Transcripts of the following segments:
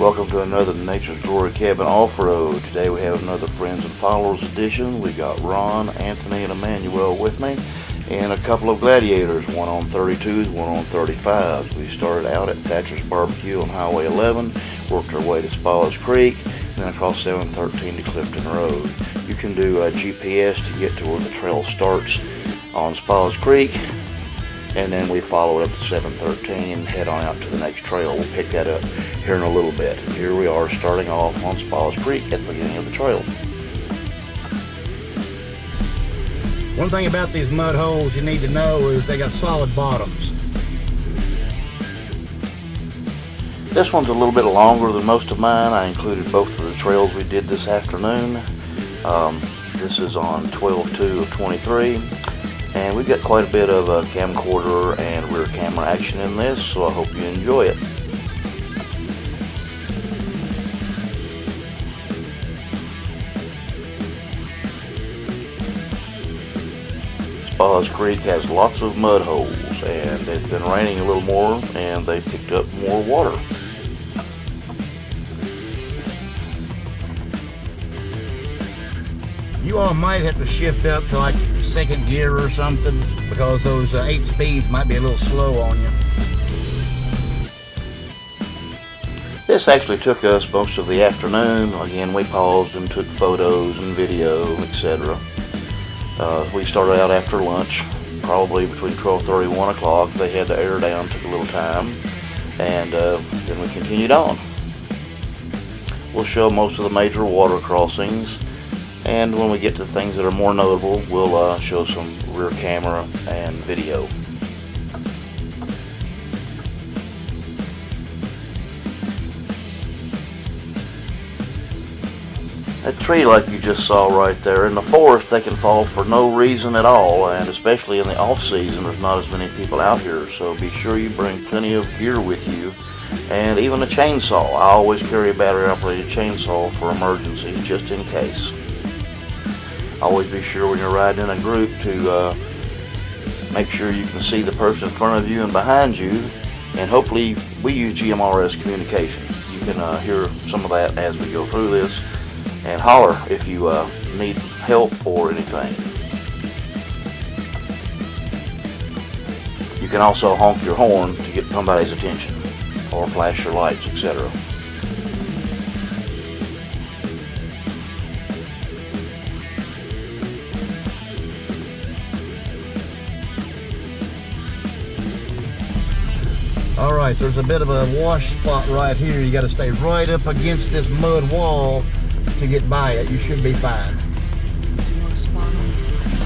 Welcome to another Nature's Glory Cabin Off-Road. Today we have another Friends and Followers edition. We got Ron, Anthony, and Emmanuel with me, and a couple of Gladiators, one on 32s, one on 35s. We started out at Thatcher's Barbecue on Highway 11, worked our way to Spall's Creek, and then across 713 to Clifton Road. You can do a GPS to get to where the trail starts on Spall's Creek, and then we follow it up to 713 and head on out to the next trail. We'll pick that up here in a little bit. Here we are starting off on Spall's Creek at the beginning of the trail. One thing about these mud holes you need to know is they got solid bottoms. This one's a little bit longer than most of mine. I included both of the trails we did this afternoon. This is on 12/2 of 23. And we've got quite a bit of camcorder and rear camera action in this, so I hope you enjoy it. Spall's Creek has lots of mud holes, and it's been raining a little more, and they picked up more water. You all might have to shift up to like second gear or something, because those 8 speeds might be a little slow on you. This actually took us most of the afternoon. Again, we paused and took photos and video, etc. We started out after lunch, probably between 12:30 and 1 o'clock. They had to air down, took a little time, and then we continued on. We'll show most of the major water crossings, and when we get to things that are more notable, we'll show some rear camera and video. A tree like you just saw right there, in the forest they can fall for no reason at all, and especially in the off season there's not as many people out here, so be sure you bring plenty of gear with you, and even a chainsaw. I always carry a battery operated chainsaw for emergencies, just in case. Always be sure when you're riding in a group to make sure you can see the person in front of you and behind you, and hopefully we use GMRS communication. You can hear some of that as we go through this, and holler if you need help or anything. You can also honk your horn to get somebody's attention, or flash your lights, etc. Alright, there's a bit of a wash spot right here. You got to stay right up against this mud wall to get by it. You should be fine.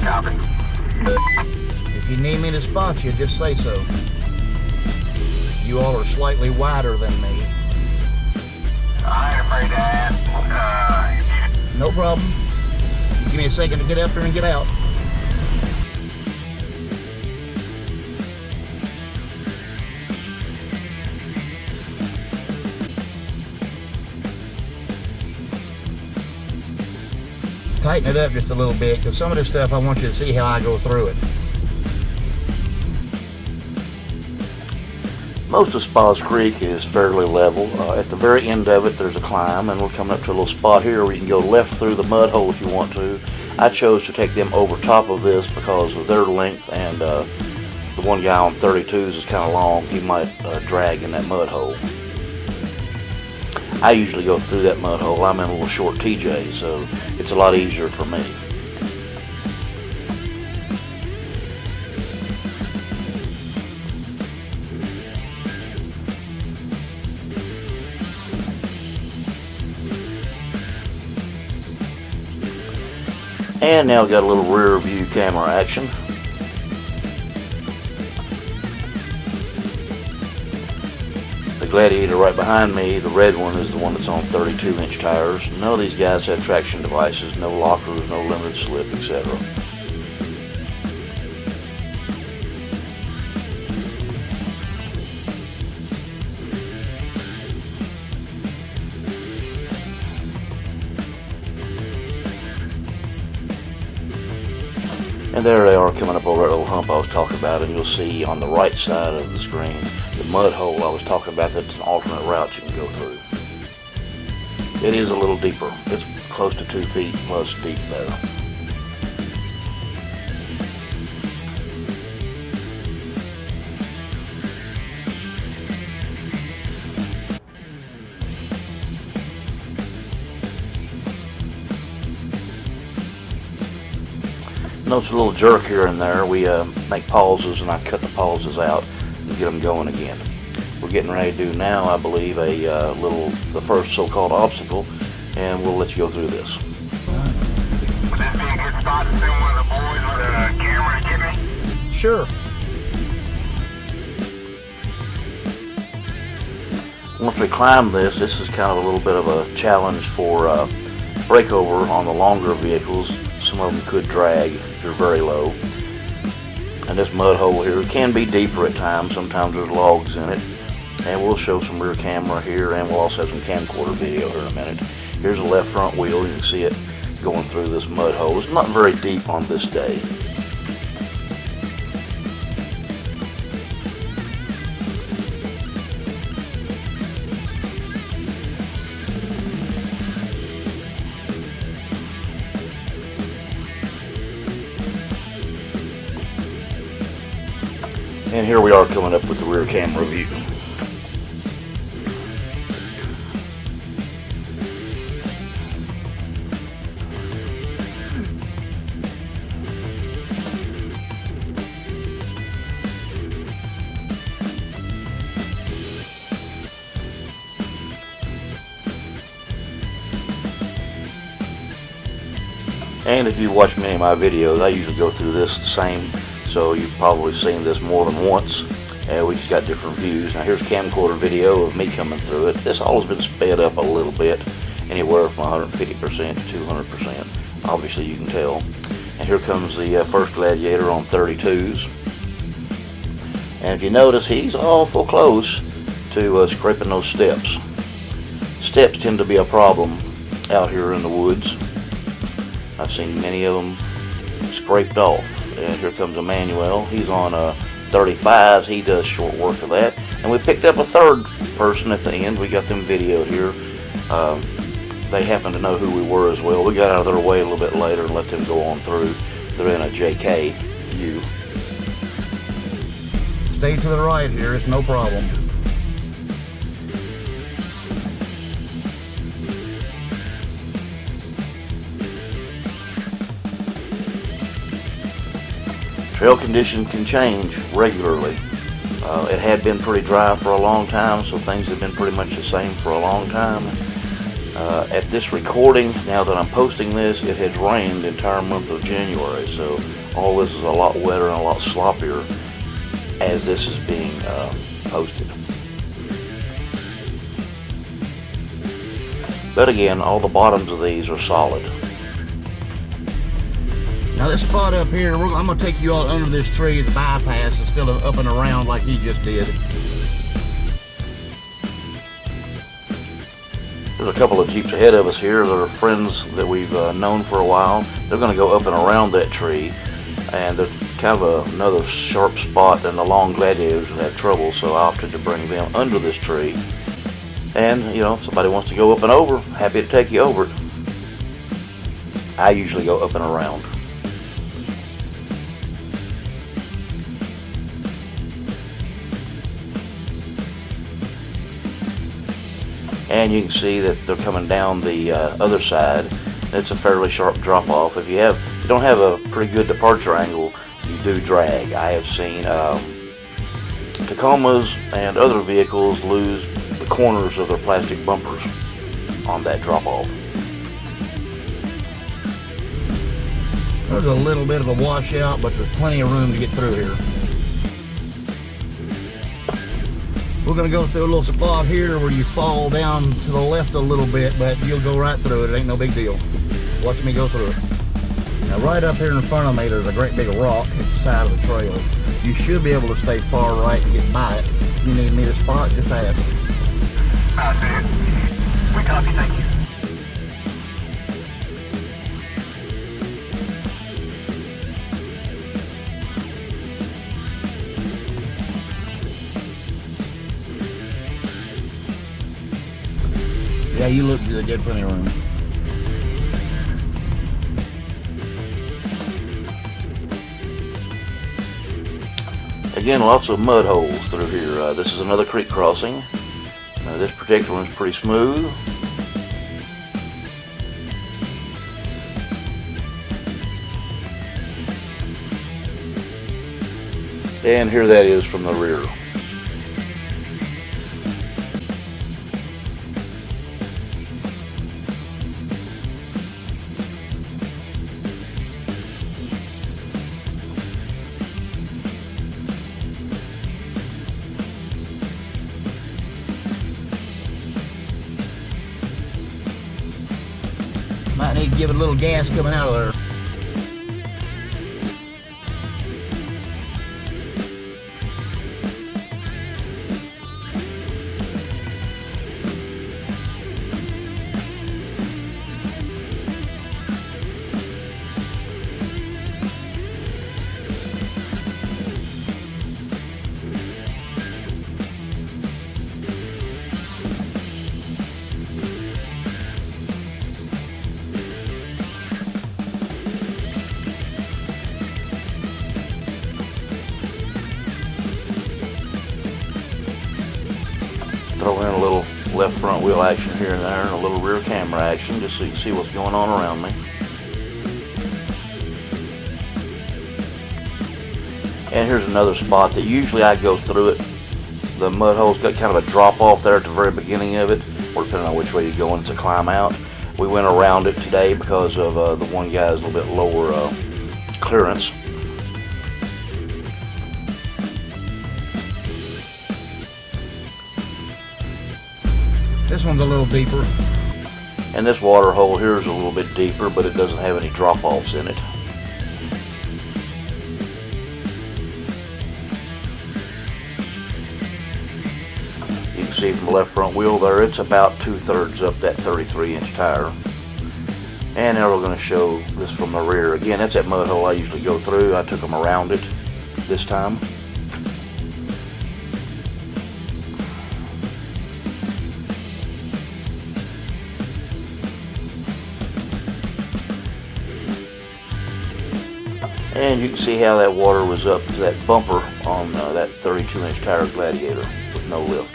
Copy. If you need me to spot you, just say so. You all are slightly wider than me. I ain't afraid to ask. No problem. Give me a second to get up there and get out. Tighten it up just a little bit, because some of this stuff I want you to see how I go through it. Most of Spall's Creek is fairly level. At the very end of it there's a climb, and we're coming up to a little spot here where you can go left through the mud hole if you want to. I chose to take them over top of this because of their length, and the one guy on 32s is kind of long. He might drag in that mud hole. I usually go through that mud hole. I'm in a little short TJ, so it's a lot easier for me. And now we've got a little rear view camera action. The Gladiator right behind me, the red one, is the one that's on 32-inch tires. None of these guys have traction devices, no lockers, no limited slip, etc. And there they are coming up over that little hump I was talking about, and you'll see on the right side of the screen the mud hole I was talking about. That's an alternate route you can go through. It is a little deeper. It's close to 2 feet plus deep there. Notice a little jerk here and there. We make pauses, and I cut the pauses out and get them going again. We're getting ready to do now, I believe, the first so-called obstacle, and we'll let you go through this. Would this be a good spot to send one of the boys with a camera to get me? Sure. Once we climb this is kind of a little bit of a challenge for breakover on the longer vehicles. Some of them could drag if you're very low. And this mud hole here can be deeper at times. Sometimes there's logs in it. And we'll show some rear camera here, and we'll also have some camcorder video here in a minute. Here's the left front wheel. You can see it going through this mud hole. It's not very deep on this day. And here we are coming up with the rear camera view. And if you watch many of my videos, I usually go through this the same. So you've probably seen this more than once, and we just got different views. Now here's a camcorder video of me coming through it. This all has been sped up a little bit, anywhere from 150% to 200%. Obviously you can tell. And here comes the first Gladiator on 32s. And if you notice, he's awful close to scraping those steps. Steps tend to be a problem out here in the woods. I've seen many of them scraped off. And here comes Emmanuel. He's on 35s. He does short work of that. And we picked up a third person at the end. We got them videoed here. They happen to know who we were as well. We got out of their way a little bit later and let them go on through. They're in a JKU. Stay to the right here. It's no problem. Trail condition can change regularly. It had been pretty dry for a long time, so things have been pretty much the same for a long time. At this recording, now that I'm posting this, it had rained the entire month of January, so all this is a lot wetter and a lot sloppier as this is being posted. But again, all the bottoms of these are solid. Now this spot up here, I'm going to take you all under this tree, the bypass, instead of up and around like he just did. There's a couple of Jeeps ahead of us here that are friends that we've known for a while. They're going to go up and around that tree, and there's kind of another sharp spot, and the long Gladiators will have trouble, so I opted to bring them under this tree. And, you know, if somebody wants to go up and over, happy to take you over it. I usually go up and around. And you can see that they're coming down the other side. It's a fairly sharp drop off. If you don't have a pretty good departure angle, you do drag. I have seen Tacomas and other vehicles lose the corners of their plastic bumpers on that drop off. There's a little bit of a washout, but there's plenty of room to get through here. We're going to go through a little spot here where you fall down to the left a little bit, but you'll go right through it. It ain't no big deal. Watch me go through it. Now right up here in front of me, there's a great big rock at the side of the trail. You should be able to stay far right and get by it. If you need me to spot, just ask. That's it. We copy, thank you. Yeah, you look good. Get plenty of room. Again, lots of mud holes through here. This is another creek crossing. This particular one's pretty smooth. And here that is from the rear. Might need to give it a little gas coming out of there. Throw in a little left front wheel action here and there and a little rear camera action just so you can see what's going on around me. And here's another spot that usually I go through it. The mud hole's got kind of a drop off there at the very beginning of it, or depending on which way you're going to climb out. We went around it today because of the one guy's a little bit lower clearance. This one's a little deeper. And this water hole here is a little bit deeper, but it doesn't have any drop-offs in it. You can see from the left front wheel there, it's about 2/3 up that 33-inch tire. And now we're going to show this from the rear. Again, that's that mud hole I usually go through. I took them around it this time. And you can see how that water was up to that bumper on that 32-inch tire Gladiator with no lift.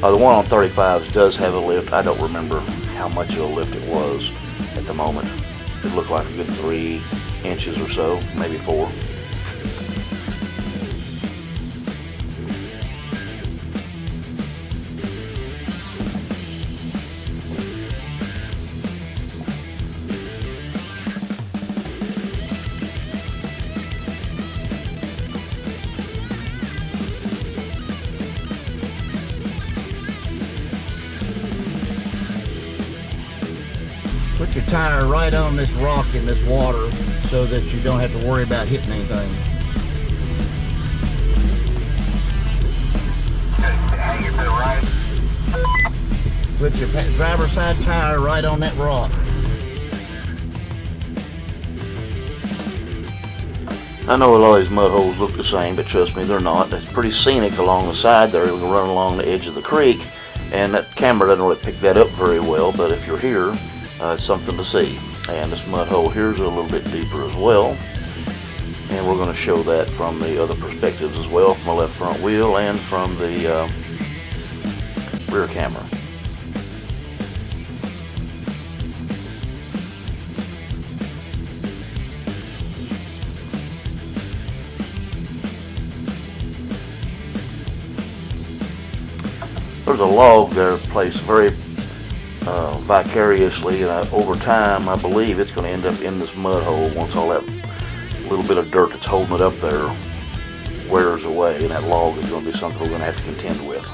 The one on 35s does have a lift. I don't remember how much of a lift it was at the moment. It looked like a good 3 inches or so, maybe 4. Put your tire right on this rock in this water so that you don't have to worry about hitting anything. Hang it to the right. Put your driver's side tire right on that rock. I know a lot of these mud holes look the same, but trust me, they're not. It's pretty scenic along the side there. We can run along the edge of the creek, and that camera doesn't really pick that up very well, but if you're here, it's something to see. And this mud hole here is a little bit deeper as well, and we're going to show that from the other perspectives as well, from the left front wheel and from the rear camera. There's a log there placed very vicariously, and over time I believe it's going to end up in this mud hole once all that little bit of dirt that's holding it up there wears away, and that log is going to be something we're going to have to contend with.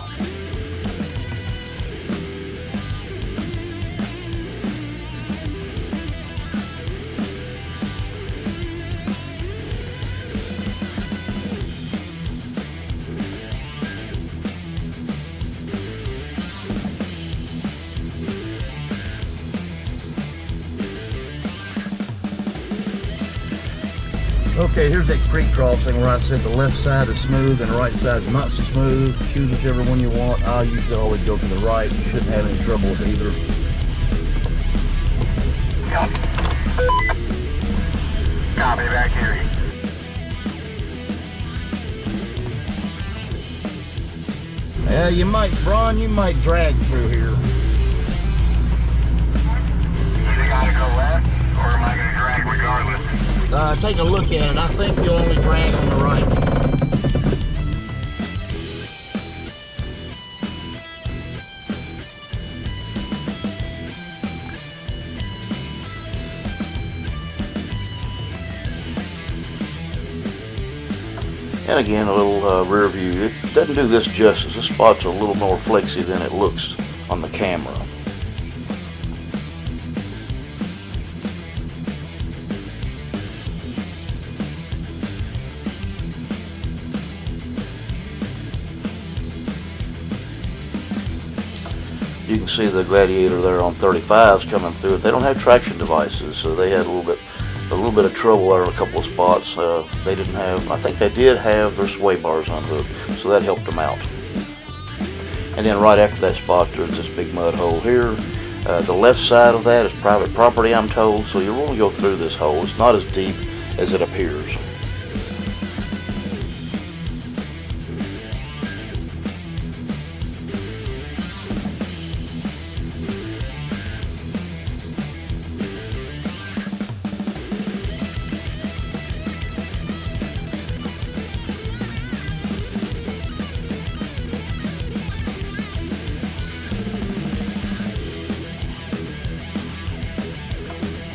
Okay, here's that creek crossing where I said the left side is smooth and the right side is not so smooth. Choose whichever one you want. I usually always go to the right. You shouldn't have any trouble with either. Copy. Copy, back here. Yeah, you might drag through here. Either gotta go left, or am I gonna drag regardless? Take a look at it. I think you'll only drag on the right. And again, a little rear view. It doesn't do this justice. This spot's a little more flexy than it looks on the camera. You can see the Gladiator there on 35s coming through it. They don't have traction devices, so they had a little bit of trouble there in a couple of spots. They didn't have, I think they did have their sway bars unhooked, so that helped them out. And then right after that spot, there's this big mud hole here. The left side of that is private property, I'm told, so you'll want to go through this hole. It's not as deep as it appears.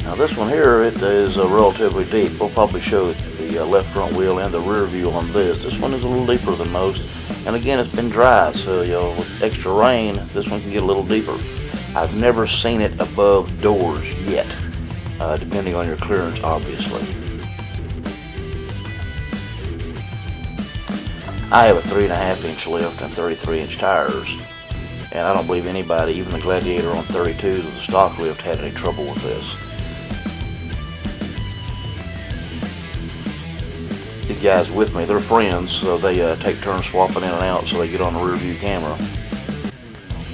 Now this one here, it is relatively deep. We'll probably show the left front wheel and the rear view on this. This one is a little deeper than most. And again, it's been dry, so with extra rain, this one can get a little deeper. I've never seen it above doors yet, depending on your clearance, obviously. I have a 3.5-inch lift and 33-inch tires. And I don't believe anybody, even the Gladiator on 32s with the stock lift, had any trouble with this. These guys with me, they're friends, so they take turns swapping in and out so they get on the rear view camera.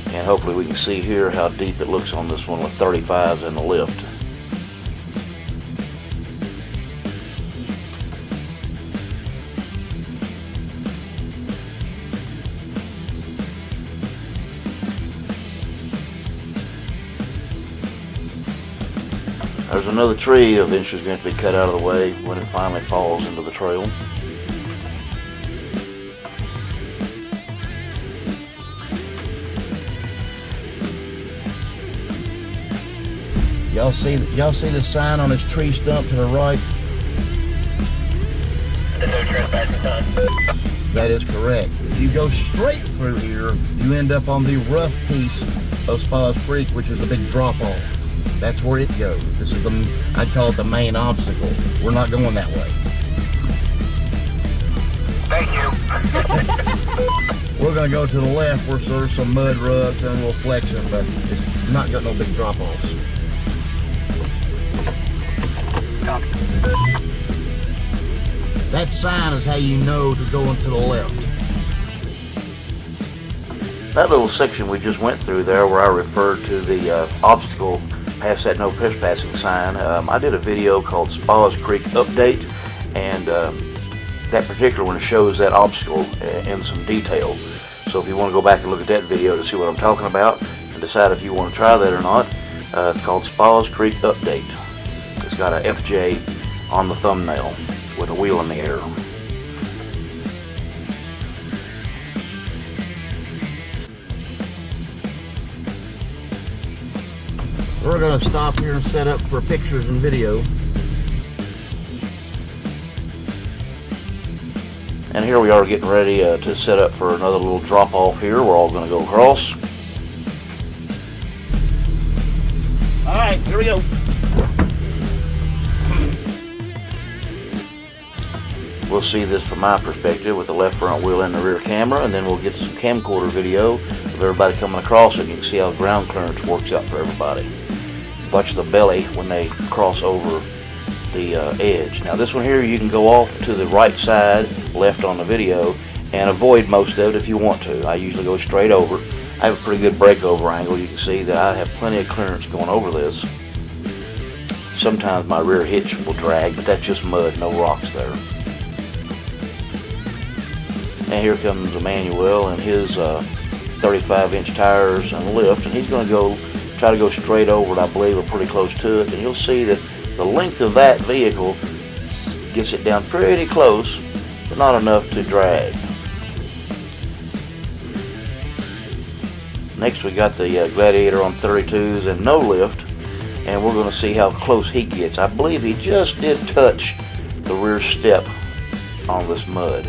And hopefully we can see here how deep it looks on this one with 35s in the lift. There's another tree eventually going to be cut out of the way when it finally falls into the trail. Y'all see the sign on this tree stump to the right? The no trespassing sign. That is correct. If you go straight through here, you end up on the rough piece of Spas Creek, which is a big drop off. That's where it goes. This is I'd call it the main obstacle. We're not going that way. Thank you. We're gonna go to the left where there's some mud ruts and we'll flex them, but it's not got no big drop offs. Copy. That sign is how you know to go into the left. That little section we just went through there where I referred to the obstacle past that no trespassing sign, I did a video called Spas Creek Update, and that particular one shows that obstacle in some detail. So if you want to go back and look at that video to see what I'm talking about and decide if you want to try that or not, it's called Spas Creek Update. It's got a FJ on the thumbnail with a wheel in the air. We're going to stop here and set up for pictures and video. And here we are getting ready to set up for another little drop off here. We're all going to go across. All right, here we go. We'll see this from my perspective with the left front wheel and the rear camera, and then we'll get some camcorder video of everybody coming across, and you can see how ground clearance works out for everybody. Watch the belly when they cross over the edge. Now this one here, you can go off to the right side, left on the video, and avoid most of it if you want to. I usually go straight over. I have a pretty good breakover angle. You can see that I have plenty of clearance going over this. Sometimes my rear hitch will drag, but that's just mud, no rocks there. And here comes Emmanuel and his 35-inch tires and lift, and he's going to try to go straight over it. I believe we're pretty close to it, and you'll see that the length of that vehicle gets it down pretty close, but not enough to drag. Next we got the Gladiator on 32s and no lift, and we're going to see how close he gets. I believe he just did touch the rear step on this mud.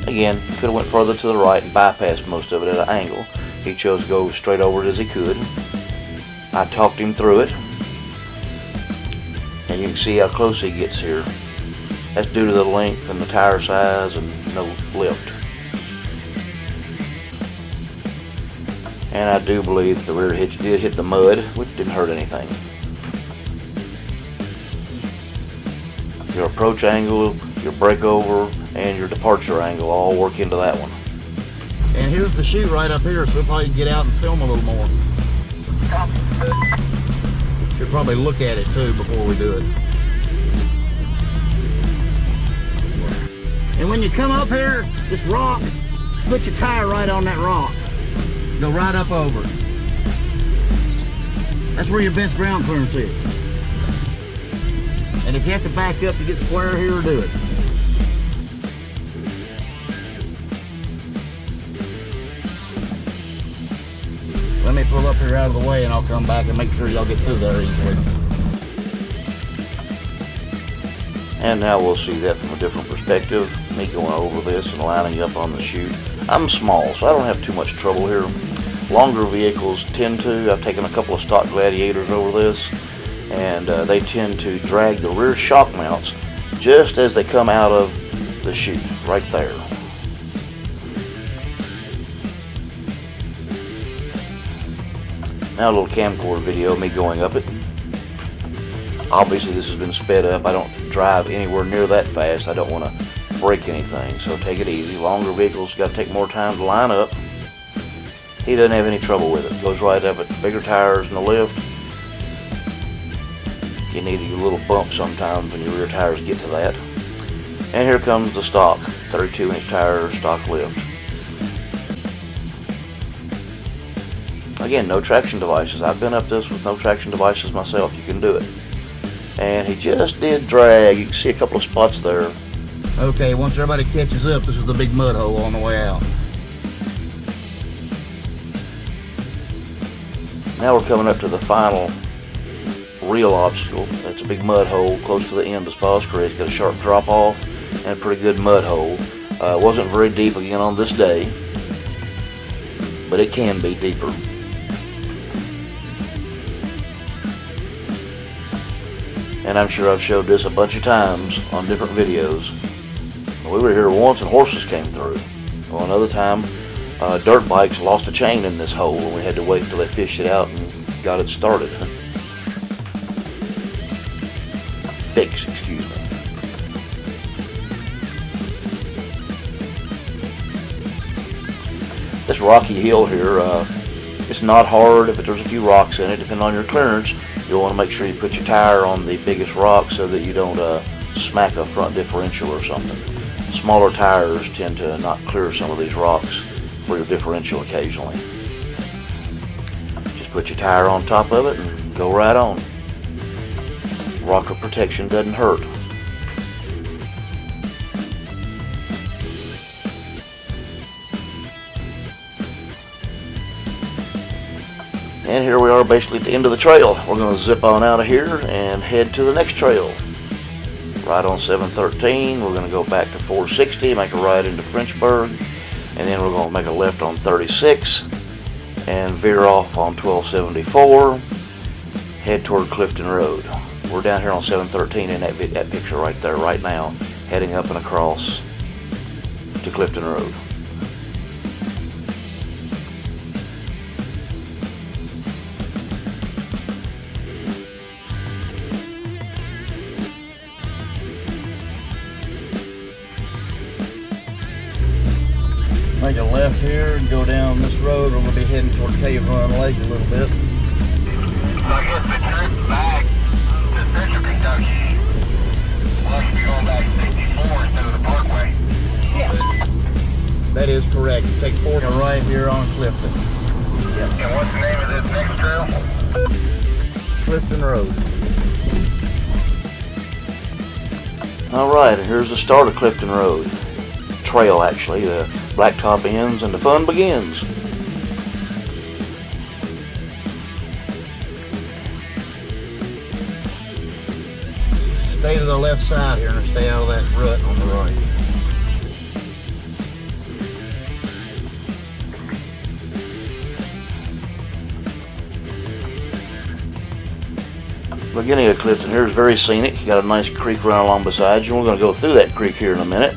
Again, could have went further to the right and bypassed most of it at an angle. He chose to go straight over it as he could. I talked him through it, and you can see how close he gets here. That's due to the length and the tire size and no lift. And I do believe the rear hitch did hit the mud, which didn't hurt anything. Your approach angle, your breakover, and your departure angle all work into that one. And here's the chute right up here, so we'll probably get out and film a little more. Should probably look at it too before we do it. And when you come up here, this rock, put your tire right on that rock. Go right up over it. That's where your best ground clearance is. And if you have to back up to get square here, do it. Let me pull up here out of the way and I'll come back and make sure y'all get through there easily. And now we'll see that from a different perspective. Me going over this and lining up on the chute. I'm small, so I don't have too much trouble here. Longer vehicles tend to. I've taken a couple of stock Gladiators over this, and they tend to drag the rear shock mounts just as they come out of the chute, right there. Now a little camcorder video of me going up it. Obviously this has been sped up. I don't drive anywhere near that fast. I don't want to break anything, so take it easy. Longer vehicles got to take more time to line up. He doesn't have any trouble with it. Goes right up at bigger tires in the lift. You need a little bump sometimes when your rear tires get to that. And here comes the stock 32-inch tire stock lift. Again, no traction devices. I've been up this with no traction devices myself. You can do it. And he just did drag. You can see a couple of spots there. Okay, once everybody catches up, this is the big mud hole on the way out. Now we're coming up to the final real obstacle. That's a big mud hole close to the end of Spas Creek. It's got a sharp drop off and a pretty good mud hole. It wasn't very deep again on this day, but it can be deeper. And I'm sure I've showed this a bunch of times on different videos. We were here once and horses came through. Well, another time, dirt bikes lost a chain in this hole and we had to wait until they fished it out and got it started. Excuse me. This rocky hill here, it's not hard, but there's a few rocks in it. Depending on your clearance, you'll want to make sure you put your tire on the biggest rock so that you don't smack a front differential or something. Smaller tires tend to not clear some of these rocks for your differential occasionally. Just put your tire on top of it and go right on. Rocker protection doesn't hurt. And here we are basically at the end of the trail. We're going to zip on out of here and head to the next trail. Right on 713, we're going to go back to 460, make a right into Frenchburg, and then we're going to make a left on 36 and veer off on 1274, head toward Clifton Road. We're down here on 713 in that picture right there right now, heading up and across to Clifton Road. make a left here and go down this road. We're going to be heading toward Cave Run Lake a little bit. So I guess the trip back to Central Kentucky will actually be going back 64 instead of the Parkway. Yes. That is correct. You take 40 right here on Clifton. Yep. And what's the name of this next trail? Clifton Road. Alright, and here's the start of Clifton Road. Trail, actually. The blacktop ends and the fun begins. Stay to the left side here and stay out of that rut on the right. Beginning of Clifton here is very scenic. You got a nice creek running along beside you. We're going to go through that creek here in a minute.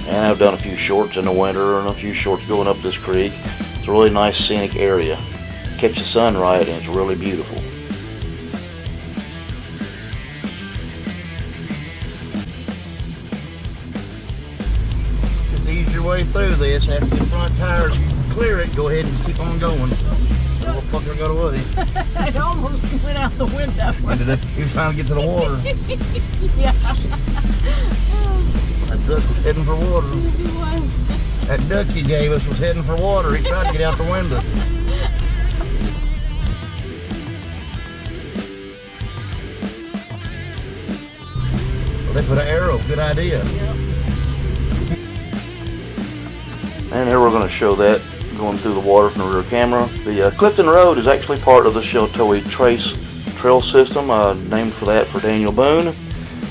And I've done a few shorts in the winter and a few shorts going up this creek. It's a really nice scenic area. Catch the sun right and it's really beautiful. Just ease your way through this. After your front tires clear it, go ahead and keep on going. Little fucker got away. It almost went out the window. He was trying to get to the water. Yeah. That duck was heading for water. It was. That duck he gave us was heading for water. He tried to get out the window. Well, they put an arrow. Good idea. Yep. And here we're going to show that going through the water from the rear camera. The Clifton Road is actually part of the Sheltowee Trace Trail System, named for that for Daniel Boone.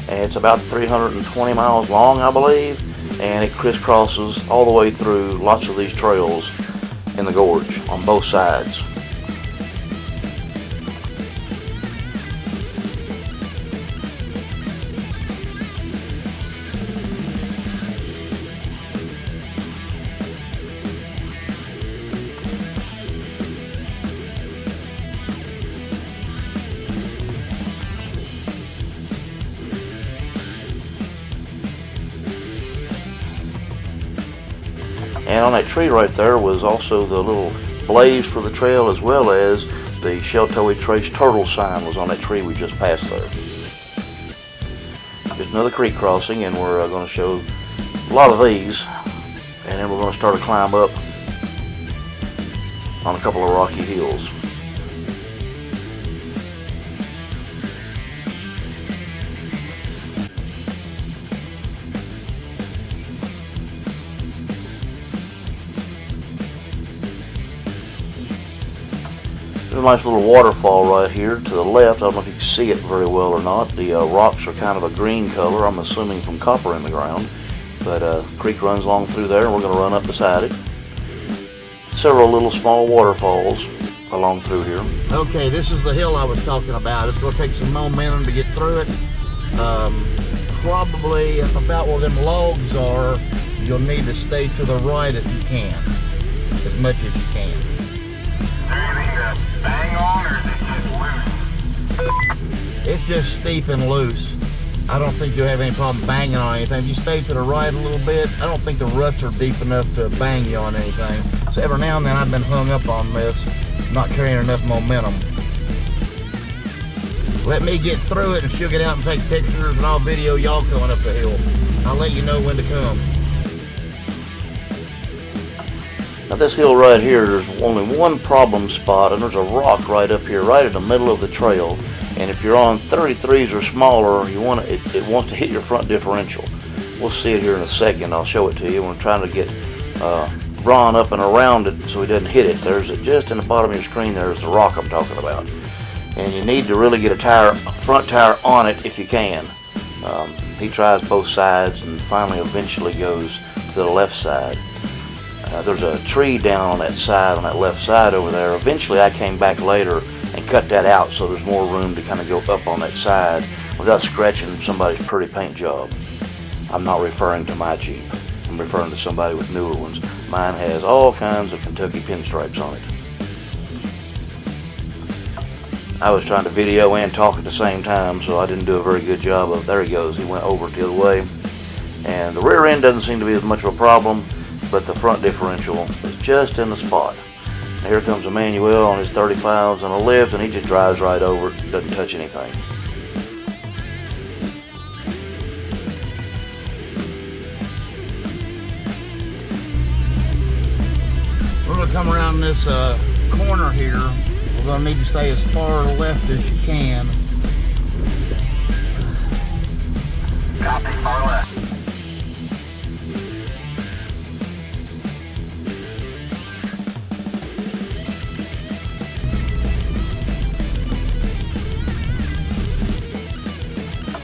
And it's about 320 miles long, I believe, and it crisscrosses all the way through lots of these trails in the gorge on both sides. And on that tree right there was also the little blaze for the trail, as well as the Sheltowee Trace turtle sign was on that tree we just passed there. Just another creek crossing, and we're going to show a lot of these, and then we're going to start a climb up on a couple of rocky hills. There's a nice little waterfall right here to the left. I don't know if you can see it very well or not. The rocks are kind of a green color, I'm assuming from copper in the ground. But creek runs along through there, and we're going to run up beside it. Several little small waterfalls along through here. Okay, this is the hill I was talking about. It's going to take some momentum to get through it. Probably about where them logs are, you'll need to stay to the right if you can, as much as you can. Is there anything to bang on, or is it just loose? It's just steep and loose. I don't think you'll have any problem banging on anything. If you stay to the right a little bit, I don't think the ruts are deep enough to bang you on anything. So every now and then I've been hung up on this, not carrying enough momentum. Let me get through it and she'll get out and take pictures, and I'll video y'all going up the hill. I'll let you know when to come. Now this hill right here, there's only one problem spot, and there's a rock right up here, right in the middle of the trail. And if you're on 33s or smaller, you want it wants to hit your front differential. We'll see it here in a second. I'll show it to you. We're trying to get Ron up and around it so he doesn't hit it. There's it just in the bottom of your screen. There's the rock I'm talking about. And you need to really get a front tire on it if you can. He tries both sides and finally eventually goes to the left side. There's a tree down on that side, on that left side over there. Eventually I came back later and cut that out so there's more room to kind of go up on that side without scratching somebody's pretty paint job. I'm not referring to my Jeep. I'm referring to somebody with newer ones. Mine has all kinds of Kentucky pinstripes on it. I was trying to video and talk at the same time, so I didn't do a very good job of. There he goes. He went over the other way. And the rear end doesn't seem to be as much of a problem, but the front differential is just in the spot. And here comes Emmanuel on his 35s on a lift, and he just drives right over it, doesn't touch anything. We're going to come around this corner here. We're going to need to stay as far to the left as you can. Copy, far left.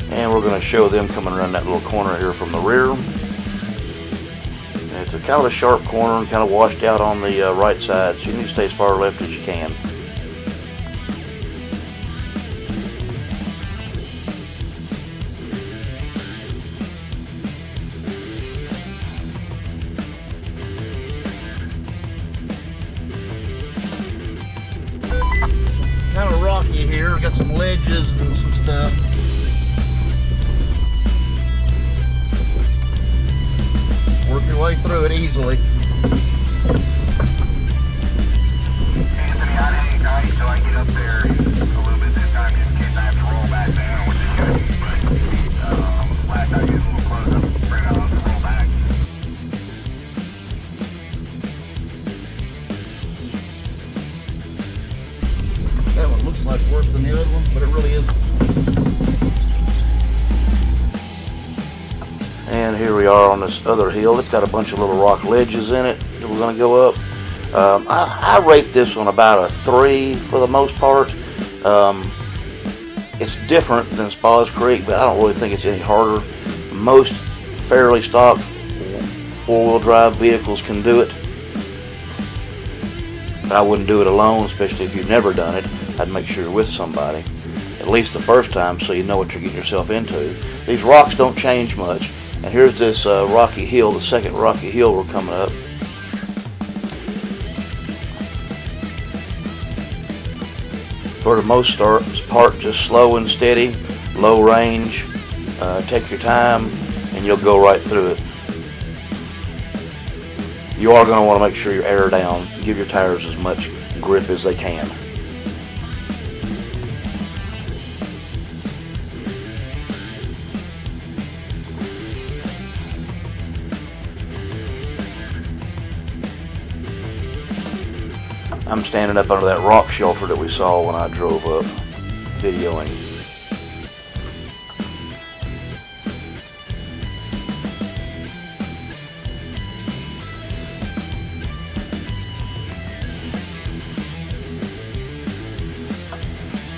And we're going to show them coming around that little corner here from the rear. It's a kind of a sharp corner and kind of washed out on the right side, so you need to stay as far left as you can. Kind of rocky here, got some ledges and some stuff. Work your way through it easily. Anthony, I hang tight till I get up there a little bit this time, just in case I have to roll back down, which is good. But last time I get a little close up, bring it on to roll back. That one looks like worse than the other one, but it really isn't. And here we are on this other hill. It's got a bunch of little rock ledges in it that we're going to go up. I rate this one about a 3 for the most part. It's different than Spas Creek, but I don't really think it's any harder. Most fairly stock four-wheel drive vehicles can do it. But I wouldn't do it alone, especially if you've never done it. I'd make sure you're with somebody, at least the first time, so you know what you're getting yourself into. These rocks don't change much. And here's this rocky hill, the second rocky hill we're coming up. For the most part, just slow and steady, low range. Take your time, and you'll go right through it. You are going to want to make sure your air down. Give your tires as much grip as they can. I'm standing up under that rock shelter that we saw when I drove up videoing.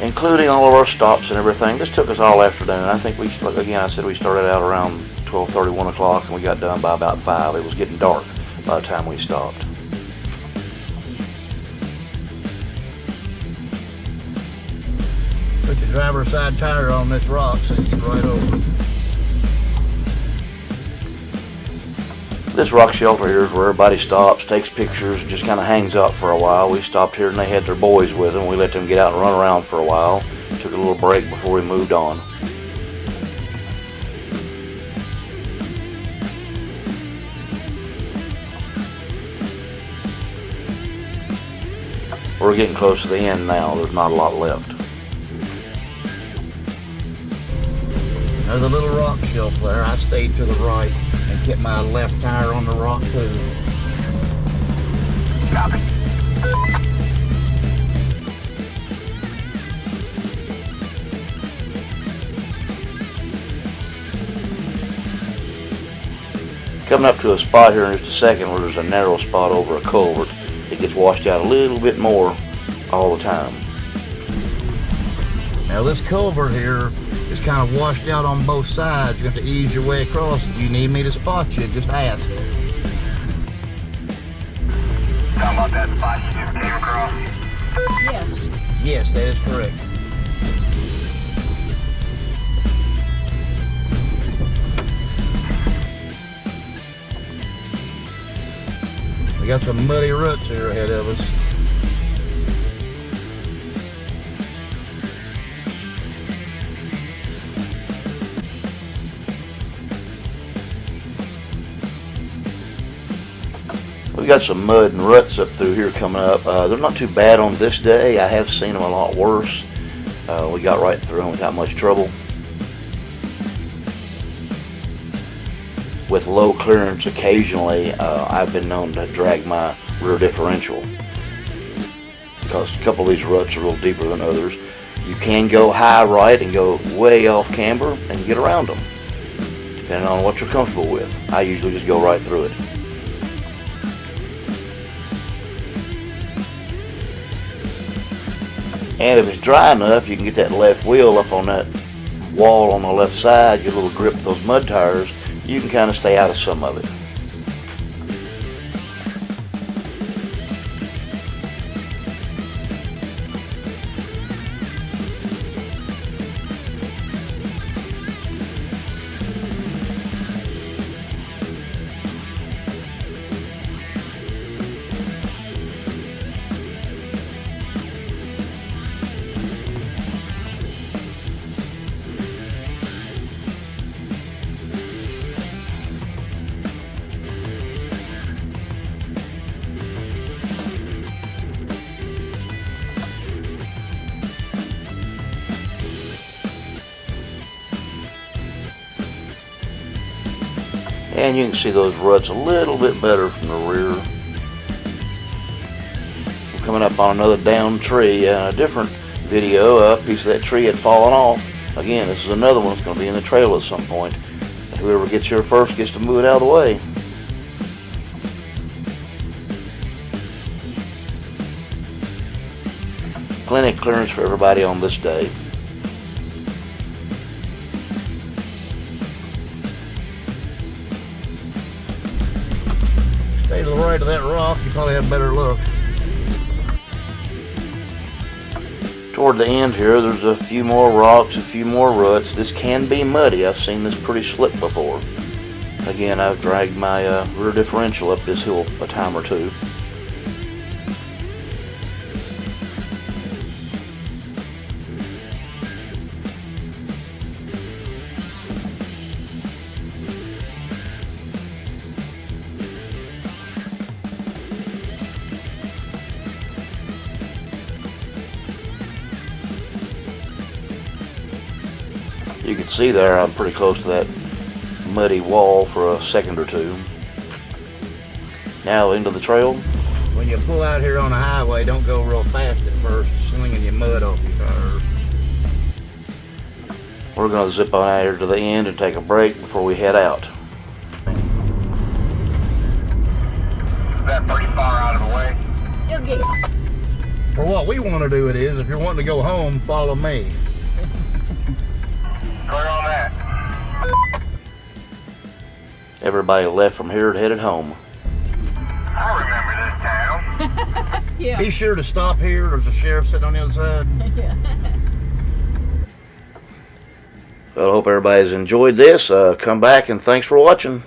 Including all of our stops and everything. This took us all afternoon. I think I said we started out around 12:30, 1 o'clock, and we got done by about 5. It was getting dark by the time we stopped. Put your driver's side tire on this rock so you get right over it. This rock shelter here is where everybody stops, takes pictures, and just kind of hangs out for a while. We stopped here and they had their boys with them. We let them get out and run around for a while. Took a little break before we moved on. We're getting close to the end now. There's not a lot left. There's a little rock shelf there. I stayed to the right and kept my left tire on the rock too. Copy. Coming up to a spot here in just a second where there's a narrow spot over a culvert. It gets washed out a little bit more all the time. Now this culvert here is kind of washed out on both sides. You have to ease your way across. If you need me to spot you, just ask. How about that spot you just came across? Yes. Yes, that is correct. We got some muddy ruts here ahead of us. We got some mud and ruts up through here coming up. They're not too bad on this day. I have seen them a lot worse. We got right through them without much trouble. With low clearance, occasionally I've been known to drag my rear differential because a couple of these ruts are a little deeper than others. You can go high right and go way off camber and get around them, depending on what you're comfortable with. I usually just go right through it. And if it's dry enough, you can get that left wheel up on that wall on the left side, get a little grip with those mud tires. You can kind of stay out of some of it. And you can see those ruts a little bit better from the rear. We're coming up on another downed tree. A different video, a piece of that tree had fallen off. Again, this is another one that's going to be in the trail at some point. Whoever gets here first gets to move it out of the way. Plenty of clearance for everybody on this day. Stay to the right of that rock, you probably have a better look. Toward the end here, there's a few more rocks, a few more ruts. This can be muddy. I've seen this pretty slick before. Again, I've dragged my rear differential up this hill a time or two. You can see there I'm pretty close to that muddy wall for a second or two. Now into the trail. When you pull out here on the highway, don't go real fast at first, slinging your mud off your tires. We're going to zip on out here to the end and take a break before we head out. Is that pretty far out of the way? Okay. For what we want to do it is, if you're wanting to go home, follow me. Clear on that. Everybody left from here and headed home. I remember this town. Yeah. Be sure to stop here. There's a sheriff sitting on the other side. Yeah. Well, I hope everybody's enjoyed this. Come back and thanks for watching.